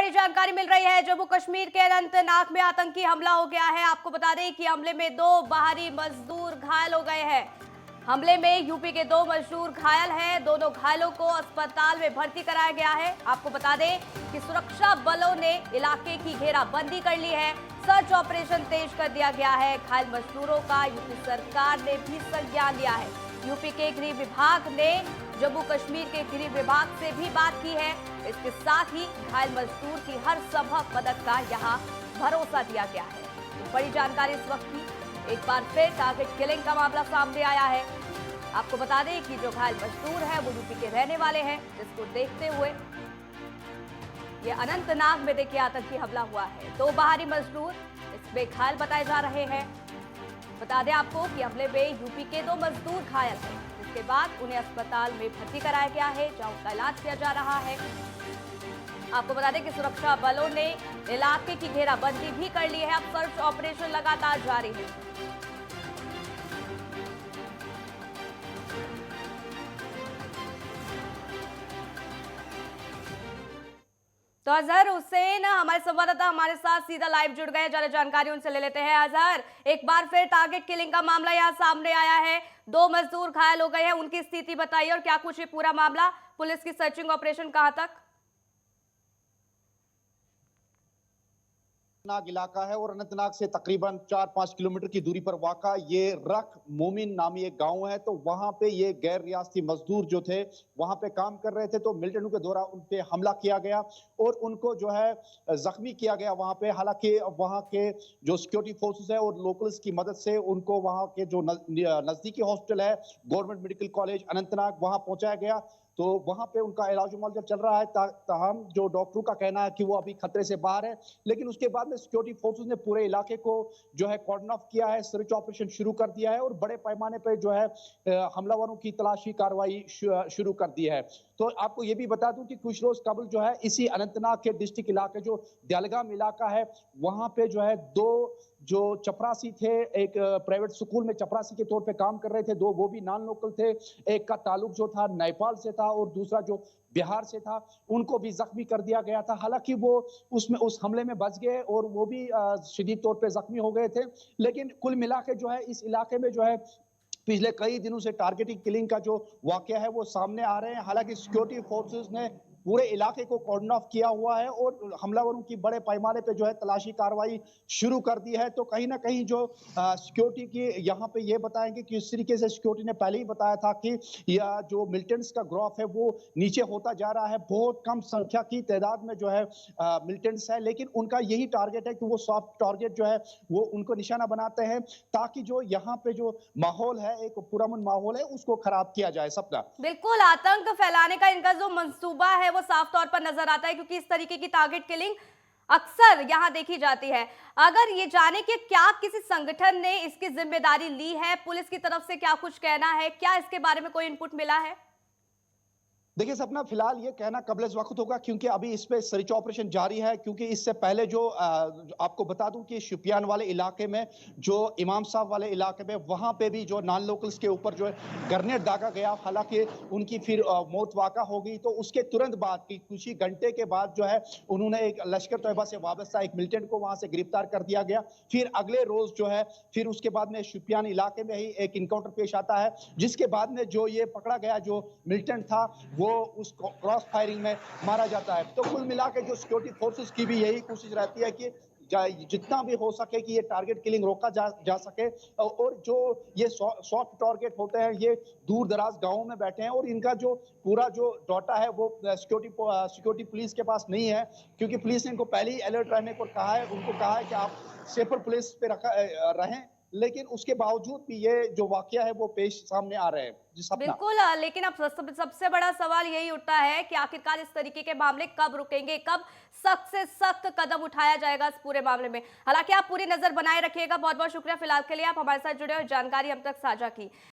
बड़ी जानकारी मिल रही है। जम्मू कश्मीर के अनंतनाग में आतंकी हमला हो गया है। आपको बता दें कि हमले में 2 बाहरी मजदूर घायल हो गए हैं। हमले में यूपी के 2 मजदूर घायल हैं। दोनों घायलों को अस्पताल में भर्ती कराया गया है। आपको बता दें कि सुरक्षा बलों ने इलाके की घेराबंदी कर ली है। सर्च ऑपरेशन तेज कर दिया गया है। घायल मजदूरों का यूपी सरकार ने भी संज्ञान लिया है। यूपी के गृह विभाग ने जम्मू कश्मीर के गृह विभाग से भी बात की है। इसके साथ ही घायल मजदूर की हर संभव मदद का यहां भरोसा दिया गया है। तो बड़ी जानकारी इस वक्त की एक बार फिर टारगेट किलिंग का मामला सामने आया है। आपको बता दें कि जो घायल मजदूर है वो यूपी के रहने वाले हैं, जिसको देखते हुए ये अनंतनाग में देखिए आतंकी हमला हुआ है। 2 बाहरी मजदूर इसमें घायल बताए जा रहे हैं। बता दें आपको कि हमले में यूपी के 2 मजदूर घायल हैं, जिसके बाद उन्हें अस्पताल में भर्ती कराया गया है, जहां उनका इलाज किया जा रहा है। आपको बता दें कि सुरक्षा बलों ने इलाके की घेराबंदी भी कर ली है। अब सर्च ऑपरेशन लगातार जारी है। तो अजहर हुसैन हमारे संवाददाता हमारे साथ सीधा लाइव जुड़ गए, ज्यादा जानकारी उनसे ले लेते हैं। अजहर, एक बार फिर टारगेट किलिंग का मामला यहाँ सामने आया है। 2 मजदूर घायल हो गए हैं, उनकी स्थिति बताइए और क्या कुछ ये पूरा मामला, पुलिस की सर्चिंग ऑपरेशन कहां तक? अनंतनाग इलाका है और अनंतनाग से तकरीबन 4-5 किलोमीटर की दूरी पर वाक़ा ये रख मोमिन नामी एक गांव है। तो वहां पे ये गैर रियासती मजदूर जो थे वहां पे काम कर रहे थे, तो मिलिटेंटों के द्वारा उन पे हमला किया गया और उनको जो है जख्मी किया गया वहां पे। हालांकि वहां के जो सिक्योरिटी फोर्सेस है और लोकल्स की मदद से उनको वहां के जो नजदीकी हॉस्पिटल है गवर्नमेंट मेडिकल कॉलेज अनंतनाग वहां पहुंचाया गया। तो वहां पे उनका इलाज मुआवजा चल रहा है। ताहम जो डॉक्टरों का कहना है कि वो अभी खतरे से बाहर है, लेकिन उसके बाद में सिक्योरिटी फोर्सेस ने पूरे इलाके को जो है कॉर्डन ऑफ किया है, सर्च ऑपरेशन शुरू कर दिया है और बड़े पैमाने पर जो है हमलावरों की तलाशी कार्रवाई शुरू कर दी है। तो आपको ये भी बता दूं कि कुछ रोज कबल जो है इसी अनंतनाग के डिस्ट्रिक्ट इलाके जो दयालगाम इलाका है वहां पे जो है 2 जो चपरासी थे, एक प्राइवेट स्कूल में चपरासी के तौर पे काम कर रहे थे, 2 वो भी नॉन लोकल थे। एक का ताल्लुक जो था नेपाल से था और दूसरा जो बिहार से था, उनको भी जख्मी कर दिया गया था। हालांकि वो उसमें उस हमले में बच गए और वो भी शदीद तौर पे जख्मी हो गए थे। लेकिन कुल मिला के जो है इस इलाके में जो है पिछले कई दिनों से टारगेटिंग किलिंग का जो वाकया है वो सामने आ रहे हैं। हालांकि सिक्योरिटी फोर्सेस ने पूरे इलाके को कॉर्डन ऑफ किया हुआ है और हमलावरों की बड़े पैमाने पे जो है तलाशी कार्रवाई शुरू कर दी है। तो कहीं ना कहीं जो सिक्योरिटी की यहाँ पे ये बताएंगे कि इस तरीके से सिक्योरिटी ने पहले ही बताया था कि यह जो मिलिटेंट्स का ग्रोथ है वो नीचे होता जा रहा है। बहुत कम संख्या की तादाद में जो है मिलिटेंट्स है, लेकिन उनका यही टारगेट है कि वो सॉफ्ट टारगेट जो है वो उनको निशाना बनाते हैं, ताकि जो यहाँ पे जो माहौल है, एक पुरअमन माहौल है, उसको खराब किया जाए। सपना बिल्कुल, आतंक फैलाने का इनका जो मंसूबा है वो साफ तौर पर नजर आता है, क्योंकि इस तरीके की टारगेट किलिंग अक्सर यहां देखी जाती है। अगर ये जाने कि क्या किसी संगठन ने इसकी जिम्मेदारी ली है, पुलिस की तरफ से क्या कुछ कहना है, क्या इसके बारे में कोई इनपुट मिला है? देखिए सपना, फिलहाल ये कहना कबल वक्त होगा क्योंकि अभी इस पे सर्च ऑपरेशन जारी है। क्योंकि इससे पहले जो आपको बता दूं कि शुपियान वाले इलाके में, जो इमाम साहब वाले इलाके में, वहां पे भी जो नॉन लोकल्स के ऊपर जो है ग्रेनेड दागा गया। हालांकि उनकी फिर मौत वाक़ा हो गई। तो उसके तुरंत बाद की कुछ ही घंटे के बाद जो है उन्होंने एक लश्कर तैयबा से वाबस्ता एक मिलिटेंट को वहां से गिरफ्तार कर दिया गया। फिर अगले रोज जो है फिर उसके बाद में शुपियान इलाके में ही एक इनकाउंटर पेश आता है, जिसके बाद में जो ये पकड़ा गया जो मिलिटेंट था वो उस क्रॉस फायरिंग में मारा जाता है। तो कुल मिला के जो सिक्योरिटी फोर्सेस की भी यही कोशिश रहती है कि जितना भी हो सके कि ये टारगेट किलिंग रोका जा सके। और जो ये सॉफ्ट टारगेट होते हैं ये दूर दराज गांवों में बैठे हैं और इनका जो पूरा जो डाटा है वो सिक्योरिटी पुलिस के पास नहीं है, क्योंकि पुलिस ने इनको पहले ही अलर्ट रहने को कहा है। उनको कहा है कि आप सेफर पुलिस पे रहें, लेकिन उसके बावजूद भी ये जो वाकया है वो पेश सामने आ रहे हैं। जी सपना। बिल्कुल, लेकिन अब सबसे बड़ा सवाल यही उठता है कि आखिरकार इस तरीके के मामले कब रुकेंगे, कब सख्त से सख्त कदम उठाया जाएगा इस पूरे मामले में। हालांकि आप पूरी नजर बनाए रखिएगा। बहुत बहुत शुक्रिया फिलहाल के लिए, आप हमारे साथ जुड़े और जानकारी हम तक साझा की।